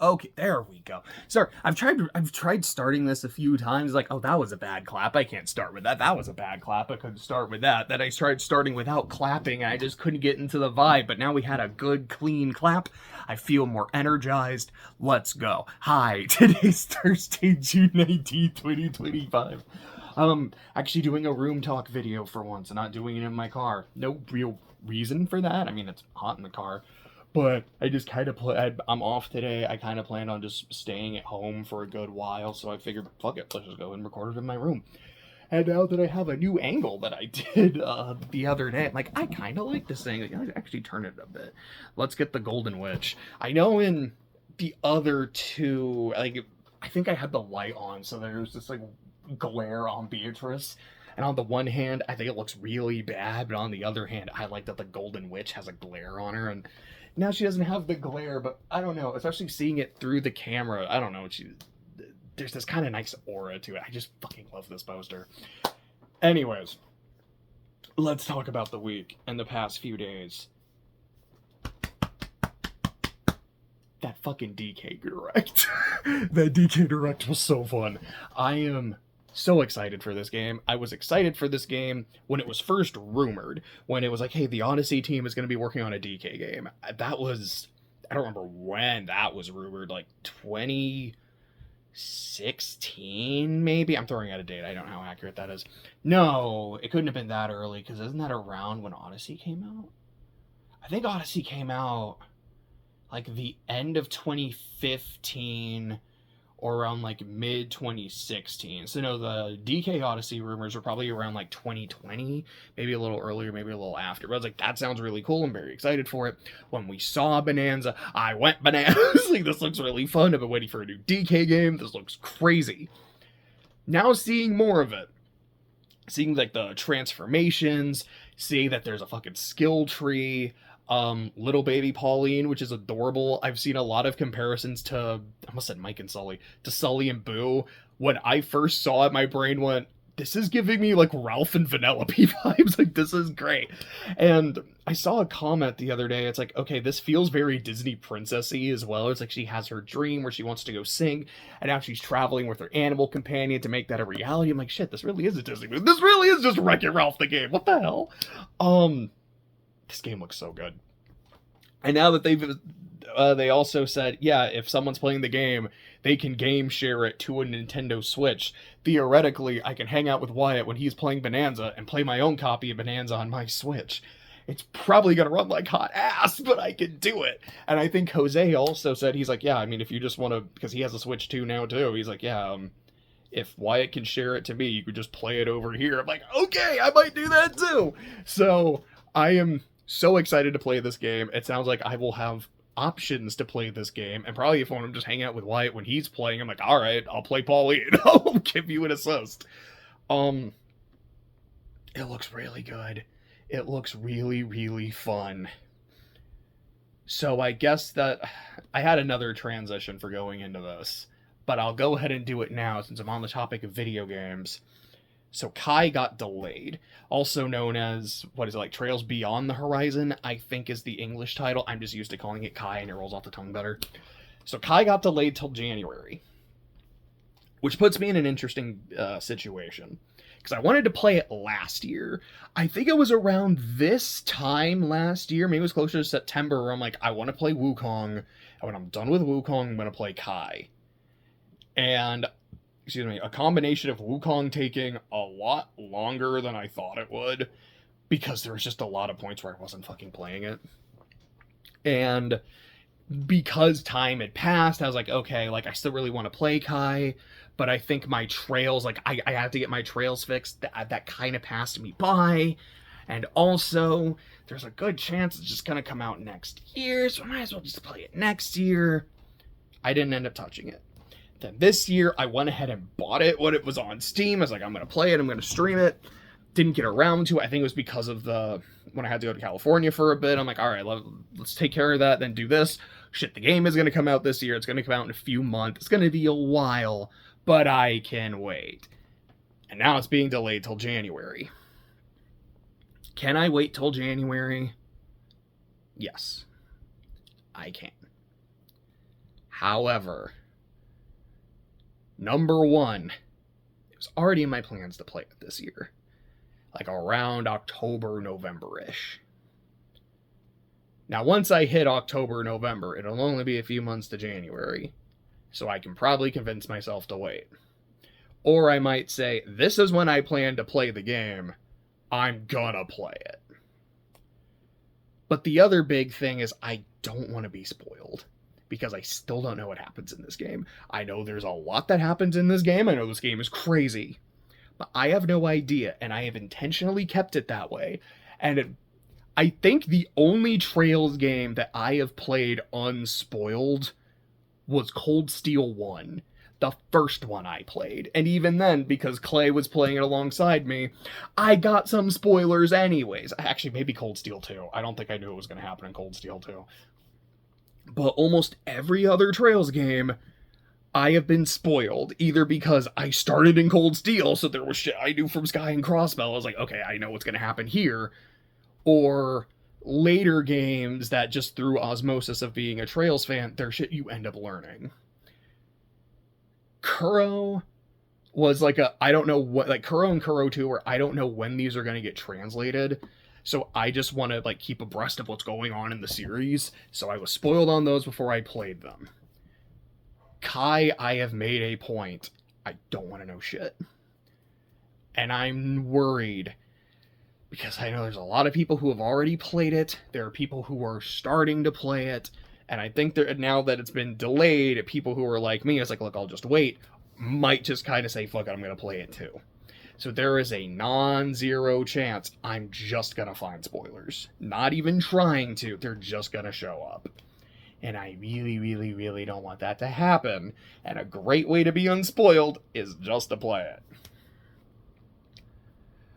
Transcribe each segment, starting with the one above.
Okay, there we go. Sorry, I've tried starting this a few times. Like, oh, that was a bad clap. I can't start with that. That was a bad clap. I couldn't start with that. Then I tried starting without clapping, and I just couldn't get into the vibe. But now we had a good, clean clap. I feel more energized. Let's go. Hi, today's Thursday, June 19th, 2025. Actually doing a room talk video for once, and not doing it in my car. No real reason for that. I mean, it's hot in the car. But I just kind of I'm off today. I kind of planned on just staying at home for a good while, so I figured, fuck it, let's just go and record it in my room. And now that I have a new angle that I did the other day, like, I kind of like this thing. Like, I actually turn it a bit. Let's get the Golden Witch. I know in the other two, like, I think I had the light on, so there was this, like, glare on Beatrice. And on the one hand, I think it looks really bad, but on the other hand, I like that the Golden Witch has a glare on her, and now she doesn't have the glare, but I don't know, especially seeing it through the camera, I don't know, there's this kind of nice aura to it. I just fucking love this poster. Anyways, let's talk about the week and the past few days. That fucking DK Direct. That DK Direct was so fun. I am so excited for this game. I was excited for this game when it was first rumored, when it was like, hey, the Odyssey team is going to be working on a DK game. That was, I don't remember when that was rumored, like 2016 maybe? I'm throwing out a date. I don't know how accurate that is. No, it couldn't have been that early, because isn't that around when Odyssey came out? I think Odyssey came out like the end of 2015 or around like mid 2016. So no, the DK Odyssey rumors were probably around like 2020, maybe a little earlier, maybe a little after. But I was like, that sounds really cool. I'm very excited for it. When we saw Bonanza, I went bananas. Like, this looks really fun. I've been waiting for a new DK game. This looks crazy. Now seeing more of it, seeing like the transformations, seeing that there's a fucking skill tree. Little baby Pauline, which is adorable. I've seen a lot of comparisons to, I almost said Mike and Sully, to Sully and Boo. When I first saw it, my brain went, this is giving me like Ralph and Vanellope vibes. Like, this is great. And I saw a comment the other day. It's like, okay, this feels very Disney princessy as well. It's like she has her dream where she wants to go sing, and now she's traveling with her animal companion to make that a reality. I'm like, shit, this really is a Disney movie. This really is just Wreck-It Ralph the game. What the hell? This game looks so good. And now that they also said, yeah, if someone's playing the game, they can game share it to a Nintendo Switch. Theoretically, I can hang out with Wyatt when he's playing Bonanza and play my own copy of Bonanza on my Switch. It's probably going to run like hot ass, but I can do it. And I think Jose also said, he's like, yeah, I mean, if you just want to, because he has a Switch 2 now too, he's like, yeah, if Wyatt can share it to me, you could just play it over here. I'm like, okay, I might do that too. So I am so excited to play this game. It sounds like I will have options to play this game, and probably if I want to just hang out with Wyatt when he's playing, I'm like, all right, I'll play Pauline. I'll give you an assist. It looks really good. It looks really, really fun. So I guess that I had another transition for going into this, but I'll go ahead and do it now since I'm on the topic of video games. So Kai got delayed, also known as, what is it, like Trails Beyond the Horizon, I think is the English title. I'm just used to calling it Kai and it rolls off the tongue better. So Kai got delayed till January, which puts me in an interesting situation, because I wanted to play it last year. I think it was around this time last year, maybe it was closer to September, where I'm like, I want to play Wukong, and when I'm done with Wukong, I'm going to play Kai. And a combination of Wukong taking a lot longer than I thought it would, because there was just a lot of points where I wasn't fucking playing it. And because time had passed, I was like, okay, like, I still really want to play Kai, but I think my trails, like, I have to get my trails fixed. That kind of passed me by. And also, there's a good chance it's just going to come out next year, so I might as well just play it next year. I didn't end up touching it. Then this year, I went ahead and bought it when it was on Steam. I was like, I'm going to play it, I'm going to stream it. Didn't get around to it. I think it was because of when I had to go to California for a bit. I'm like, all right, let's take care of that, then do this. Shit, the game is going to come out this year. It's going to come out in a few months. It's going to be a while, but I can wait. And now it's being delayed till January. Can I wait till January? Yes, I can. However, number one, it was already in my plans to play it this year. Like around October, November-ish. Now, once I hit October, November, it'll only be a few months to January. So I can probably convince myself to wait. Or I might say, this is when I plan to play the game. I'm gonna play it. But the other big thing is I don't want to be spoiled. Because I still don't know what happens in this game. I know there's a lot that happens in this game. I know this game is crazy. But I have no idea. And I have intentionally kept it that way. And I think the only Trails game that I have played unspoiled was Cold Steel 1. The first one I played. And even then, because Clay was playing it alongside me, I got some spoilers anyways. Actually, maybe Cold Steel 2. I don't think I knew it was going to happen in Cold Steel 2. But almost every other Trails game, I have been spoiled. Either because I started in Cold Steel, so there was shit I knew from Sky and Crossbell. I was like, okay, I know what's going to happen here. Or later games that just through osmosis of being a Trails fan, there's shit you end up learning. Kuro was like I don't know what, like Kuro and Kuro 2, where I don't know when these are going to get translated. So I just want to like keep abreast of what's going on in the series. So I was spoiled on those before I played them. Kai, I have made a point. I don't want to know shit. And I'm worried. Because I know there's a lot of people who have already played it. There are people who are starting to play it. And I think that now that it's been delayed, people who are like me, it's like, look, I'll just wait, might just kind of say, fuck it, I'm going to play it too. So there is a non-zero chance I'm just going to find spoilers. Not even trying to. They're just going to show up. And I really, really, really don't want that to happen. And a great way to be unspoiled is just to play it.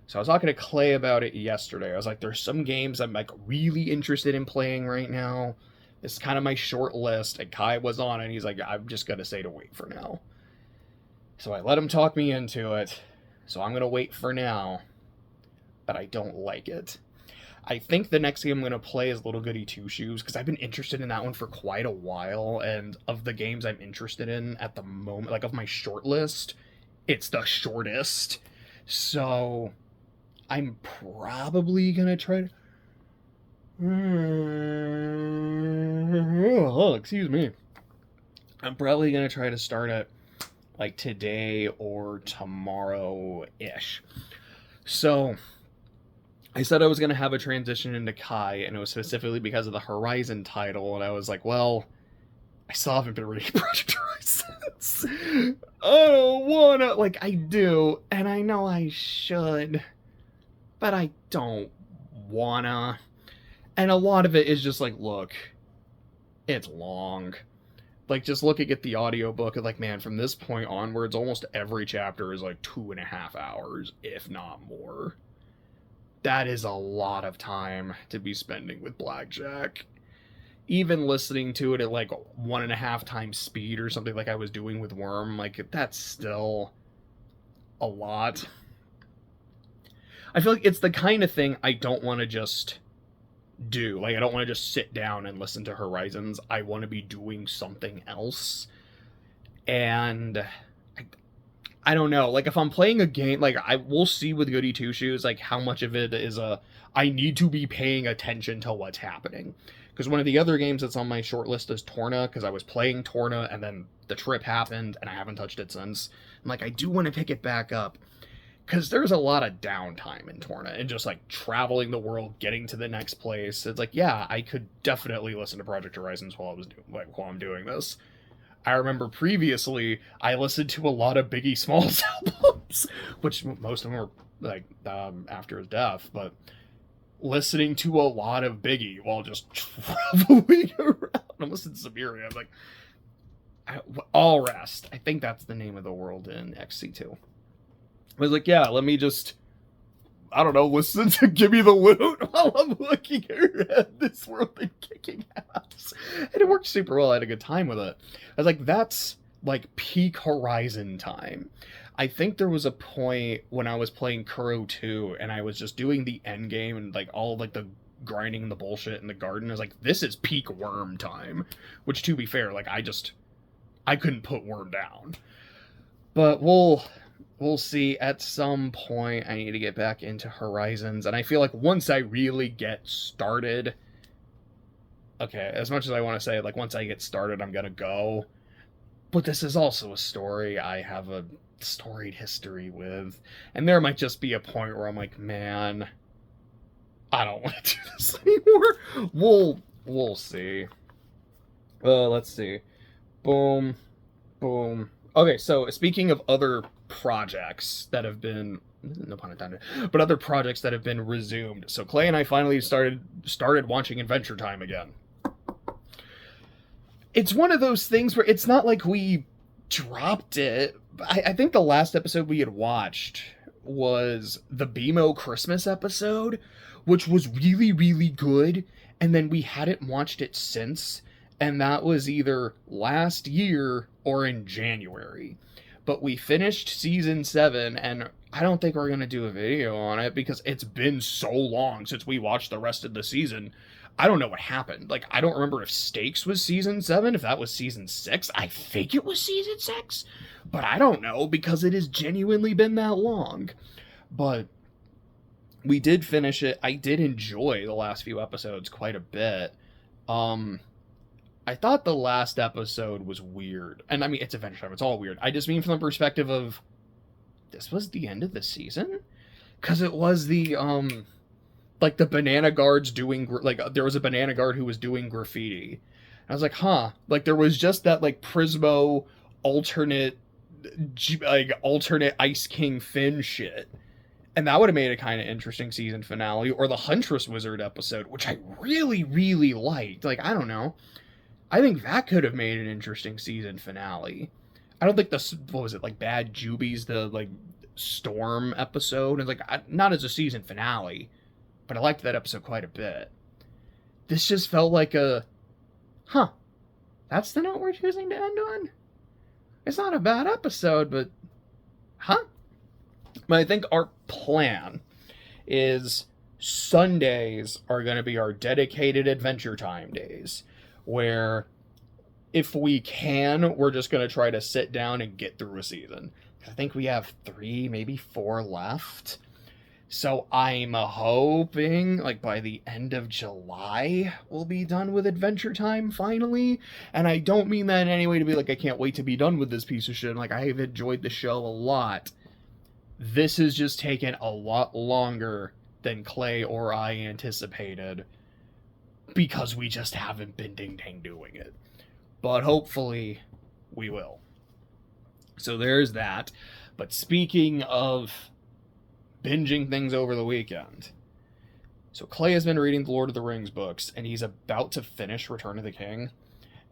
So I was talking to Clay about it yesterday. I was like, there's some games I'm like really interested in playing right now. It's kind of my short list. And Kai was on it. And he's like, I'm just going to say to wait for now. So I let him talk me into it. So I'm going to wait for now. But I don't like it. I think the next game I'm going to play is Little Goody Two Shoes. Because I've been interested in that one for quite a while. And of the games I'm interested in at the moment, like of my short list, it's the shortest. So I'm probably going to try to... Oh, excuse me. I'm probably going to try to start it like today or tomorrow-ish. So I said I was going to have a transition into Kai, and it was specifically because of the Horizon title, and I was like, well, I still haven't been reading Project Horizons. I don't wanna, like, I do, and I know I should, but I don't wanna. And a lot of it is just like, look, it's long. Like, just looking at the audiobook, and like, man, from this point onwards, almost every chapter is like 2.5 hours, if not more. That is a lot of time to be spending with Blackjack. Even listening to it at like 1.5 times speed or something like I was doing with Worm, like, that's still a lot. I feel like it's the kind of thing I don't want to just do. Like, I don't want to just sit down and listen to Horizons. I want to be doing something else. And I don't know. Like, if I'm playing a game, like, we'll see with Goody Two Shoes, like, how much of it is I need to be paying attention to what's happening. Because one of the other games that's on my short list is Torna, because I was playing Torna, and then the trip happened, and I haven't touched it since. I'm like, I do want to pick it back up. Because there's a lot of downtime in Torna, and just, like, traveling the world, getting to the next place. It's like, yeah, I could definitely listen to Project Horizons while I'm doing this. I remember previously, I listened to a lot of Biggie Smalls albums, which most of them were, like, after his death, but listening to a lot of Biggie while just traveling around. I'm listening to Siberia. I'm like, All Rest. I think that's the name of the world in XC2. I was like, yeah, let me just, I don't know, listen to Give Me the Loot while I'm looking at this world and kicking ass. And it worked super well. I had a good time with it. I was like, that's like peak Horizon time. I think there was a point when I was playing Kuro 2 and I was just doing the end game and like all like the grinding and the bullshit in the garden. I was like, this is peak Worm time. Which, to be fair, like, I just I couldn't put Worm down. But we'll see. At some point, I need to get back into Horizons, and I feel like once I really get started, okay, as much as I want to say, like, once I get started, I'm gonna go. But this is also a story I have a storied history with, and there might just be a point where I'm like, man, I don't want to do this anymore. We'll see. Let's see. Boom, boom. Okay, so speaking of other projects that have been, no pun intended, but other projects that have been resumed. So Clay and I finally started watching Adventure Time again. It's one of those things where it's not like we dropped it. I think the last episode we had watched was the BMO Christmas episode, which was really, really good. And then we hadn't watched it since. And that was either last year or in January. But we finished season 7, and I don't think we're going to do a video on it because it's been so long since we watched the rest of the season. I don't know what happened. Like, I don't remember if Stakes was season 7, if that was season 6. I think it was season 6, but I don't know because it has genuinely been that long. But we did finish it. I did enjoy the last few episodes quite a bit. I thought the last episode was weird. And I mean, it's Adventure Time. It's all weird. I just mean from the perspective of, this was the end of the season? Because it was the, like, the banana guards doing, like, there was a banana guard who was doing graffiti. I was like, huh. Like, there was just that, like, Prismo alternate Ice King Finn shit. And that would have made a kind of interesting season finale. Or the Huntress Wizard episode, which I really, really liked. Like, I don't know. I think that could have made an interesting season finale. I don't think what was it, like, Bad Jubies, the, like, Storm episode? And, like, not as a season finale, but I liked that episode quite a bit. This just felt like a, that's the note we're choosing to end on? It's not a bad episode, but, But I think our plan is Sundays are going to be our dedicated Adventure Time days, where if we can, we're just going to try to sit down and get through a season. I think we have 3, maybe 4 left. So I'm hoping, like, by the end of July, we'll be done with Adventure Time, finally. And I don't mean that in any way to be like, I can't wait to be done with this piece of shit. Like, I've enjoyed the show a lot. This has just taken a lot longer than Clay or I anticipated, because we just haven't been ding-dang doing it. But hopefully, we will. So there's that. But speaking of binging things over the weekend, so Clay has been reading the Lord of the Rings books, and he's about to finish Return of the King.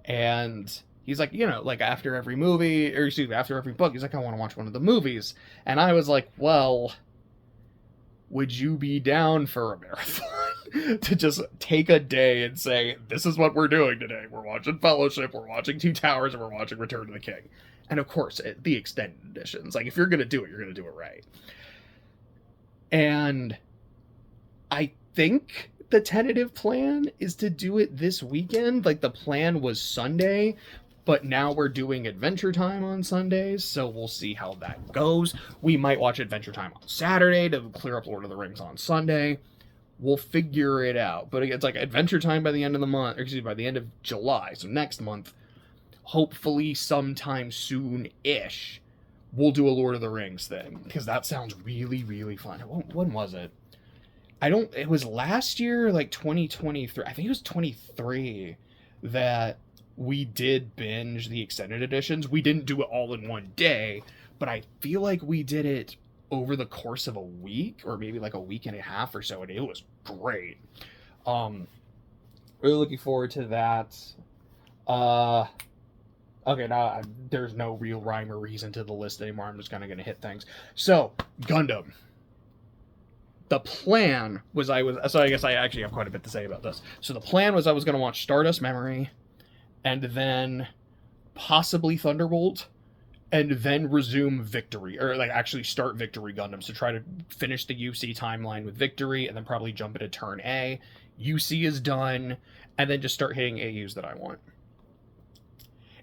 And he's like, you know, like, after every movie, or excuse me, after every book, he's like, I want to watch one of the movies. And I was like, well, would you be down for a marathon? To just take a day and say, this is what we're doing today. We're watching Fellowship, we're watching Two Towers, and we're watching Return of the King. And of course, the extended editions. Like, if you're going to do it, you're going to do it right. And I think the tentative plan is to do it this weekend. Like, the plan was Sunday, but now we're doing Adventure Time on Sundays, so we'll see how that goes. We might watch Adventure Time on Saturday to clear up Lord of the Rings on Sunday. We'll figure it out. But it's like Adventure Time by the end of the month, or excuse me, by the end of July, so next month, hopefully sometime soon-ish, we'll do a Lord of the Rings thing, because that sounds really, really fun. When was it? It was last year, like 2023, I think it was 23, that we did binge the extended editions. We didn't do it all in one day, but I feel like we did it over the course of a week, or maybe like a week and a half or so, and it was great. Really looking forward to that. Okay, now there's no real rhyme or reason to the list anymore. I'm just kind of going to hit things. So, Gundam. The plan was so I guess I actually have quite a bit to say about this. So the plan was I was going to watch Stardust Memory, and then possibly Thunderbolt, and then resume Victory, or like actually start Victory Gundams to try to finish the UC timeline with Victory, and then probably jump into Turn A. UC is done, and then just start hitting AUs that I want.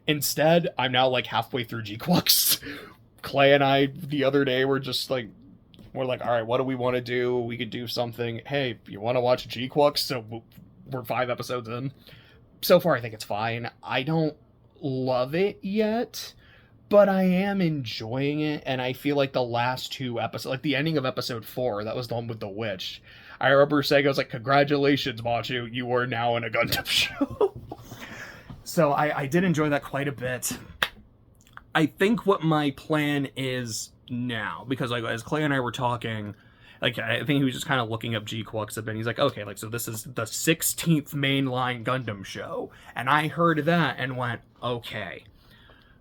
Instead, I'm now like halfway through G-Quux. Clay and I the other day were just like, we're like, all right, what do we want to do? We could do something. Hey, you want to watch G-Quux? So we're 5 episodes in. So far, I think it's fine. I don't love it yet, but I am enjoying it, and I feel like the last 2 episodes, like the ending of episode 4, that was the one with the witch. I remember saying, I was like, congratulations, Machu, you are now in a Gundam show. So I did enjoy that quite a bit. I think what my plan is now, because like as Clay and I were talking, like I think he was just kind of looking up G-Quux a bit. He's like, okay, like so this is the 16th mainline Gundam show, and I heard that and went, okay,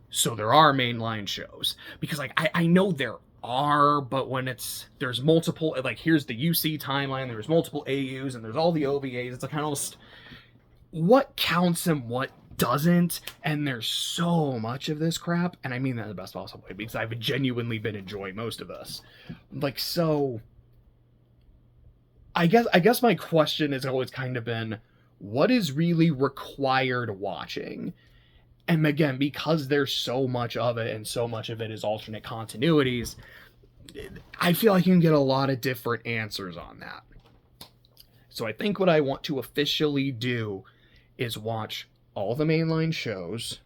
so there are mainline shows, because like I know there are, but when there's multiple, like here's the UC timeline, there's multiple AUs, and there's all the OVAs. It's like kind of what counts and what doesn't, and there's so much of this crap, and I mean that in the best possible way, because I've genuinely been enjoying most of this. Like, so I guess my question has always kind of been, what is really required watching? And again, because there's so much of it, and so much of it is alternate continuities, I feel like you can get a lot of different answers on that. So I think what I want to officially do is watch all the mainline shows,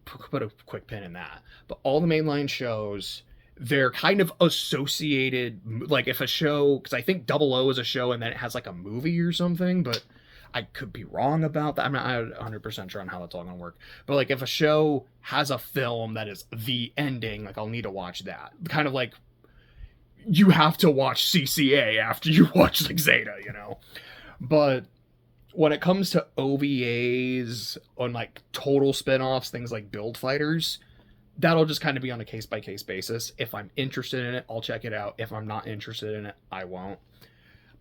put a quick pin in that, but all the mainline shows, they're kind of associated, like if a show, because I think Double O is a show and then it has like a movie or something, but I could be wrong about that. I'm not 100% sure on how that's all going to work. But like if a show has a film that is the ending, like I'll need to watch that. Kind of like you have to watch CCA after you watch like Zeta, you know? But when it comes to OVAs on like total spin-offs, things like Build Fighters, that'll just kind of be on a case-by-case basis. If I'm interested in it, I'll check it out. If I'm not interested in it, I won't.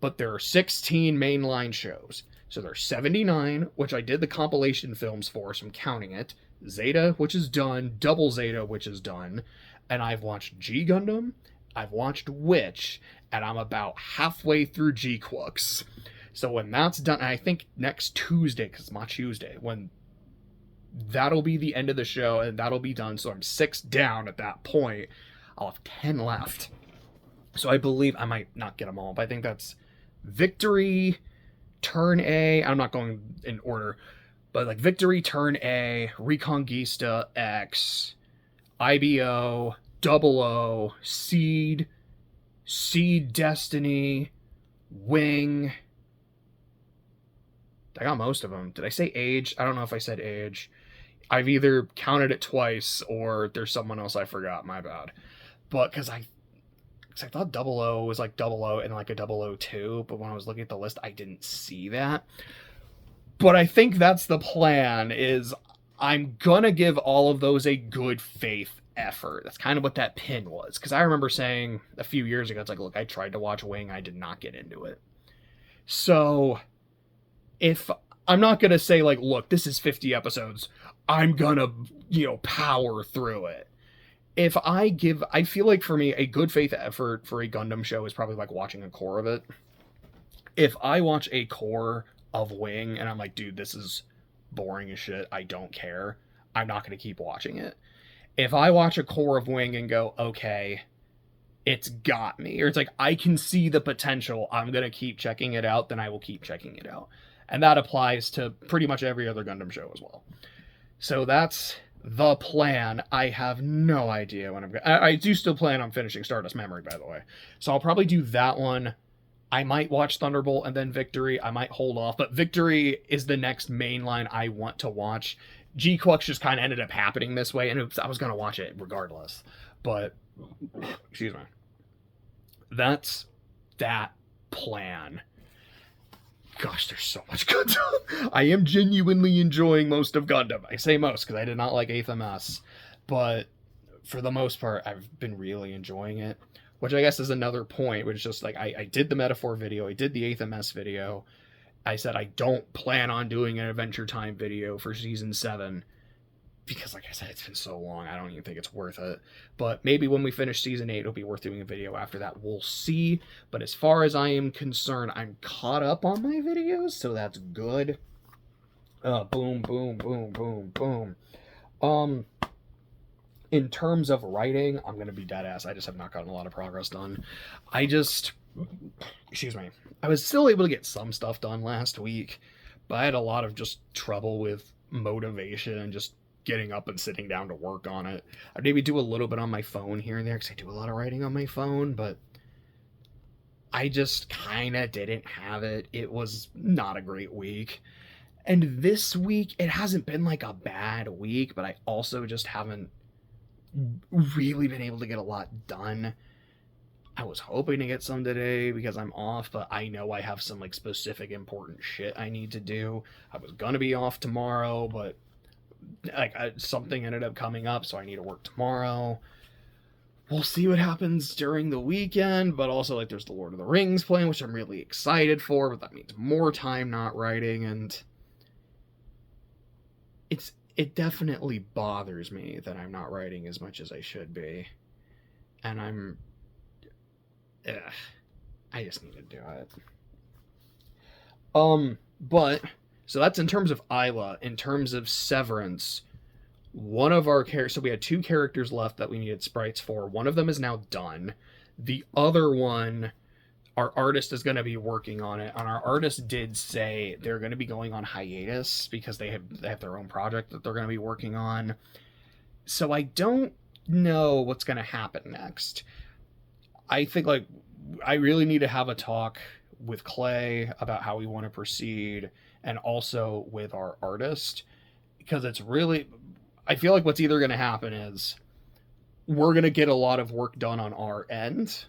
But there are 16 mainline shows. So there's 79, which I did the compilation films for, so I'm counting it. Zeta, which is done. Double Zeta, which is done. And I've watched G Gundam, I've watched Witch, and I'm about halfway through G-Quux. So when that's done, I think next Tuesday, because it's my Tuesday, when that'll be the end of the show, and that'll be done, so I'm 6 down at that point. I'll have 10 left. So I believe I might not get them all, but I think that's Victory, Turn A, I'm not going in order, but like Victory, Turn A, Reconquista, X, IBO, Double O, Seed, Destiny, Wing. I got most of them. Did I say Age? I don't know if I said Age. I've either counted it twice or there's someone else I forgot. My bad. But because I thought Double O was like Double O and like a 002, but when I was looking at the list, I didn't see that. But I think that's the plan, is I'm gonna give all of those a good faith effort. That's kind of what that pin was. Because I remember saying a few years ago, it's like, look, I tried to watch Wing, I did not get into it. So if I'm not gonna say like, look, this is 50 episodes, I'm gonna, power through it. I feel like for me, a good faith effort for a Gundam show is probably like watching a core of it. If I watch a core of Wing and I'm like, dude, this is boring as shit, I don't care, I'm not going to keep watching it. If I watch a core of Wing and go, okay, it's got me, or it's like, I can see the potential, I'm going to keep checking it out, then I will keep checking it out. And that applies to pretty much every other Gundam show as well. So that's the plan. I have no idea when I'm going to... I do still plan on finishing Stardust Memory, by the way. So I'll probably do that one. I might watch Thunderbolt and then Victory. I might hold off. But Victory is the next main line I want to watch. G-Quux just kind of ended up happening this way. And I was going to watch it regardless. But, excuse me. That's that plan. Gosh, there's so much Gundam. I am genuinely enjoying most of Gundam. I say most because I did not like 8th MS. But for the most part, I've been really enjoying it. Which I guess is another point, which is just like, I did the Metaphor video, I did the 8th MS video. I said I don't plan on doing an Adventure Time video for Season 7. Because like I said, it's been so long, I don't even think it's worth it. But maybe when we finish Season 8, it'll be worth doing a video after that. We'll see. But as far as I am concerned, I'm caught up on my videos, so that's good. Boom, boom, boom, boom, boom. Um, in terms of writing, I'm gonna be dead ass. I just have not gotten a lot of progress done. I just, excuse me, I was still able to get some stuff done last week, but I had a lot of just trouble with motivation and just getting up and sitting down to work on it. I'd maybe do a little bit on my phone here and there because I do a lot of writing on my phone, but I just kind of didn't have it. It was not a great week. And this week, it hasn't been like a bad week, but I also just haven't really been able to get a lot done. I was hoping to get some today because I'm off, but I know I have some like specific important shit I need to do. I was gonna be off tomorrow, but something ended up coming up, so I need to work tomorrow. We'll see what happens during the weekend, but also like there's the Lord of the Rings playing, which I'm really excited for, but that means more time not writing, and it definitely bothers me that I'm not writing as much as I should be, and I just need to do it. But so that's in terms of Isla. In terms of Severance, one of our characters. So we had two characters left that we needed sprites for. One of them is now done. The other one, our artist is going to be working on it, and our artist did say they're going to be going on hiatus because they have their own project that they're going to be working on. So I don't know what's going to happen next. I think like I really need to have a talk with Clay about how we want to proceed, and also with our artist, because it's really, I feel like what's either going to happen is we're going to get a lot of work done on our end,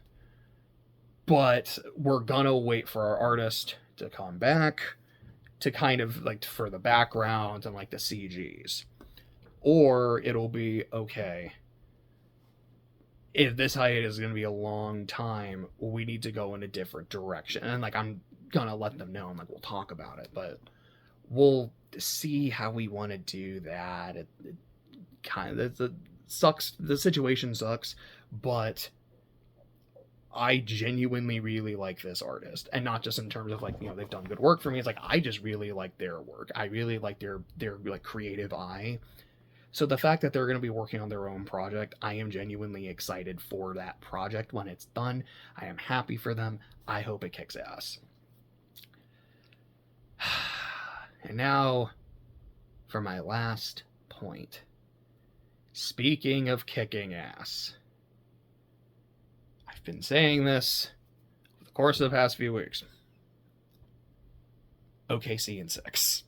but we're going to wait for our artist to come back to kind of like for the background and like the CGs. Or it'll be, okay, if this hiatus is going to be a long time, we need to go in a different direction. And like, I'm going to let them know. I'm like, we'll talk about it, but we'll see how we want to do that. It kind of, it sucks. The situation sucks, but I genuinely really like this artist, and not just in terms of like, you know, they've done good work for me. It's like, I just really like their work. I really like their like creative eye. So the fact that they're going to be working on their own project, I am genuinely excited for that project when it's done. I am happy for them. I hope it kicks ass. And now for my last point. Speaking of kicking ass, I've been saying this over the course of the past few weeks. OKC in 6.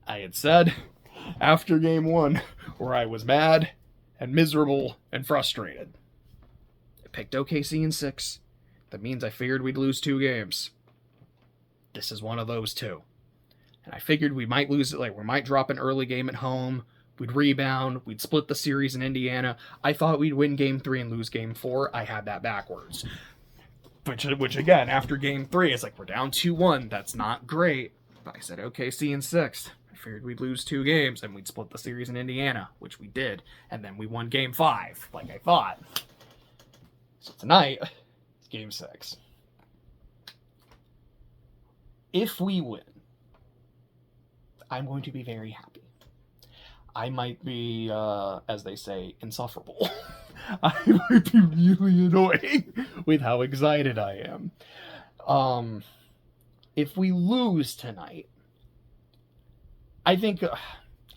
I had said after game 1 where I was mad and miserable and frustrated. I picked OKC in 6. That means I figured we'd lose 2 games. This is one of those 2. And I figured we might lose it, like we might drop an early game at home. We'd rebound. We'd split the series in Indiana. I thought we'd win game 3 and lose game 4. I had that backwards. Which again, after game 3, it's like we're down 2-1. That's not great. But I said OKC in 6. I figured we'd lose 2 games and we'd split the series in Indiana, which we did. And then we won game 5, like I thought. So tonight, it's game 6. If we win, I'm going to be very happy. I might be, as they say, insufferable. I might be really annoying with how excited I am. If we lose tonight, I think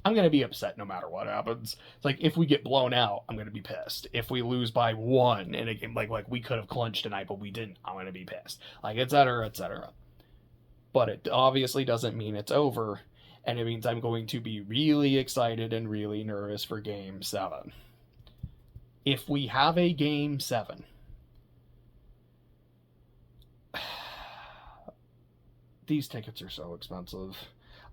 I'm going to be upset no matter what happens. It's like, if we get blown out, I'm going to be pissed. If we lose by 1 in a game, like we could have clinched tonight, but we didn't, I'm going to be pissed. Like, et cetera, et cetera. But it obviously doesn't mean it's over. And it means I'm going to be really excited and really nervous for Game 7. If we have a Game 7, these tickets are so expensive.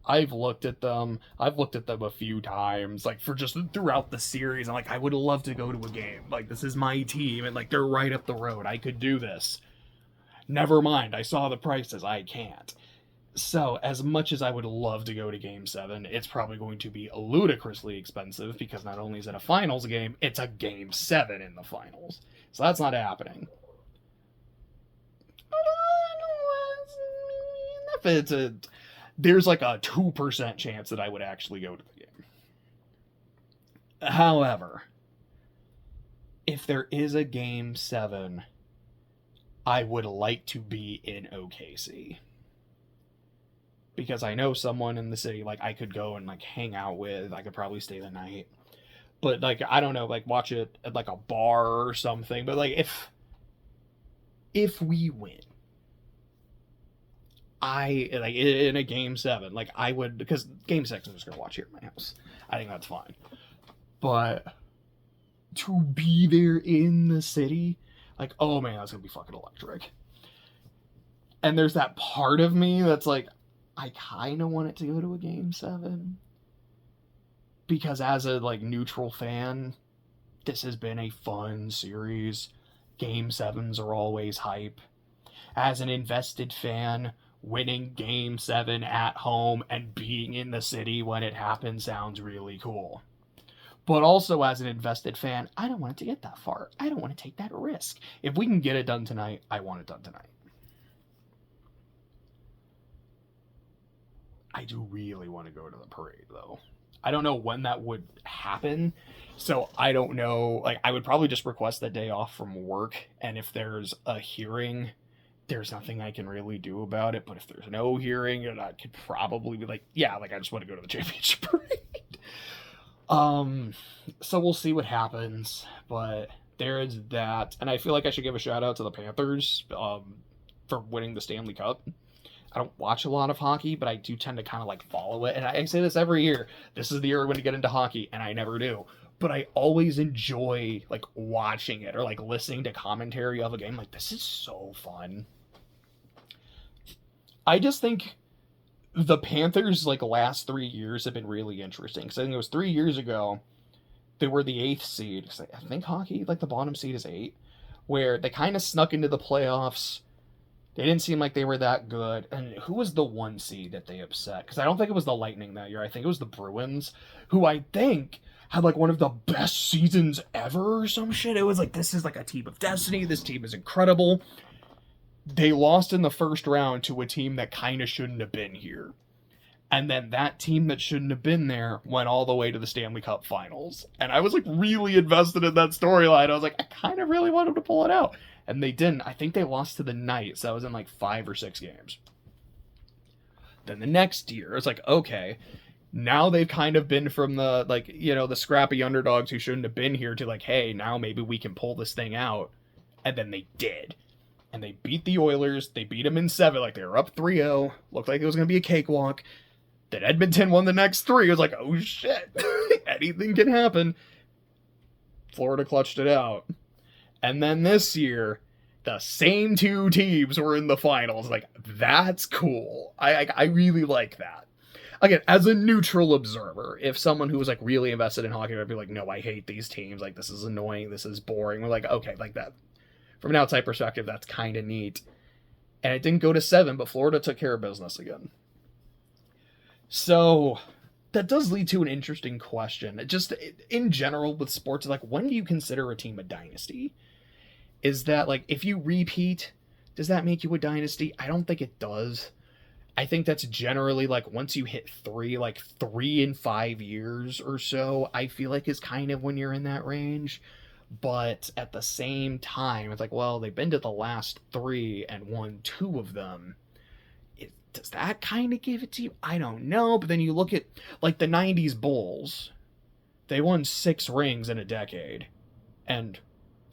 I've looked at them a few times, like for just throughout the series. I'm like, I would love to go to a game. Like, this is my team, and like they're right up the road. I could do this. Never mind, I saw the prices. I can't. So, as much as I would love to go to Game 7, it's probably going to be ludicrously expensive because not only is it a finals game, it's a Game 7 in the finals. So that's not happening. there's like a 2% chance that I would actually go to the game. However, if there is a Game 7, I would like to be in OKC. Because I know someone in the city, like, I could go and, like, hang out with. I could probably stay the night. But, like, I don't know, like, watch it at, like, a bar or something. But, like, if we win, like, in a Game 7, like, I would, because Game 6 I'm just going to watch here at my house. I think that's fine. But to be there in the city, like, oh man, that's going to be fucking electric. And there's that part of me that's like, I kind of want it to go to a Game 7. Because as a, like, neutral fan, this has been a fun series. Game 7s are always hype. As an invested fan, winning Game 7 at home and being in the city when it happens sounds really cool. But also as an invested fan, I don't want it to get that far. I don't want to take that risk. If we can get it done tonight, I want it done tonight. I do really want to go to the parade, though. I don't know when that would happen, so I don't know. Like, I would probably just request the day off from work, and if there's a hearing, there's nothing I can really do about it. But if there's no hearing, then I could probably be like, yeah, like, I just want to go to the championship parade. So we'll see what happens, but there is that, and I feel like I should give a shout out to the Panthers, for winning the Stanley Cup. I don't watch a lot of hockey, but I do tend to kind of, like, follow it, and I say this every year. This is the year we're going to get into hockey, and I never do. But I always enjoy, like, watching it or, like, listening to commentary of a game. Like, this is so fun. I just think the Panthers, like, last 3 years have been really interesting. Because I think it was 3 years ago, they were the 8th seed. I think hockey, like, the bottom seed is 8. Where they kind of snuck into the playoffs. They didn't seem like they were that good. And who was the 1 seed that they upset? Because I don't think it was the Lightning that year. I think it was the Bruins, who I think had, like, one of the best seasons ever or some shit. It was like, this is like a team of destiny. This team is incredible. They lost in the first round to a team that kind of shouldn't have been here. And then that team that shouldn't have been there went all the way to the Stanley Cup Finals. And I was, like, really invested in that storyline. I was like, I kind of really want them to pull it out. And they didn't. I think they lost to the Knights. That was in, like, 5 or 6 games. Then the next year, it's like, okay, now they've kind of been from the, like, you know, the scrappy underdogs who shouldn't have been here to, like, hey, now maybe we can pull this thing out. And then they did. And they beat the Oilers. They beat them in 7. Like, they were up 3-0. Looked like it was going to be a cakewalk. Then Edmonton won the next 3. It was like, oh, shit. Anything can happen. Florida clutched it out. And then this year, the same 2 teams were in the finals. Like, that's cool. I really like that. Again, as a neutral observer, if someone who was, like, really invested in hockey would be like, no, I hate these teams. Like, this is annoying. This is boring. We're like, okay, like that. From an outside perspective, that's kind of neat. And it didn't go to 7, but Florida took care of business again. So that does lead to an interesting question. Just in general with sports, like, when do you consider a team a dynasty? Is that, like, if you repeat, does that make you a dynasty? I don't think it does. I think that's generally, like, once you hit 3, like, 3 in 5 years or so, I feel like is kind of when you're in that range. But at the same time, it's like, well, they've been to the last 3 and won 2 of them. Does that kind of give it to you? I don't know. But then you look at, like, the 90s Bulls. They won 6 rings in a decade. And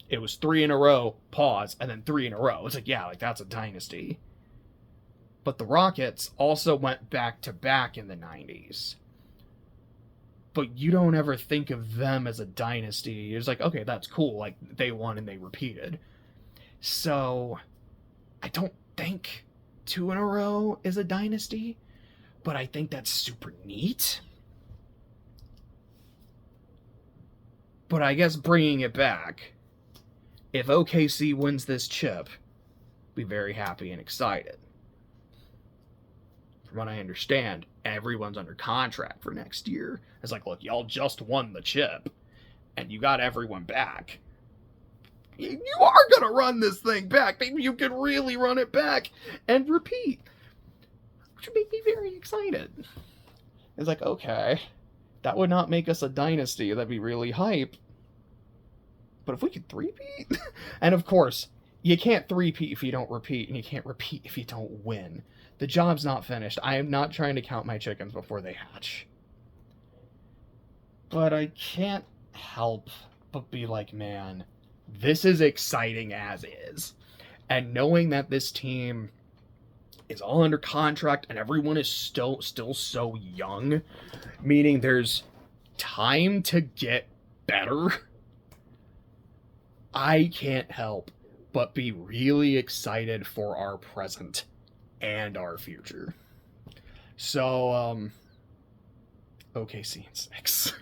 it was 3 in a row, pause, and then 3 in a row. It's like, yeah, like, that's a dynasty. But the Rockets also went back-to-back in the 90s. But you don't ever think of them as a dynasty. It's like, okay, that's cool. Like, they won and they repeated. So, I don't think 2 in a row is a dynasty, but I think that's super neat. But I guess bringing it back, if OKC wins this chip, be very happy and excited. From what I understand, everyone's under contract for next year. It's like, look, y'all just won the chip, and you got everyone back. You are going to run this thing back. Maybe you can really run it back and repeat. which would make me very excited. It's like, okay, that would not make us a dynasty. That'd be really hype. But if we could three-peat, and of course, you can't three-peat if you don't repeat, and you can't repeat if you don't win. The job's not finished. I am not trying to count my chickens before they hatch. But I can't help but be like, man, this is exciting as is. And knowing that this team is all under contract and everyone is still so young, meaning there's time to get better, I can't help but be really excited for our present and our future. So, OKC in 6.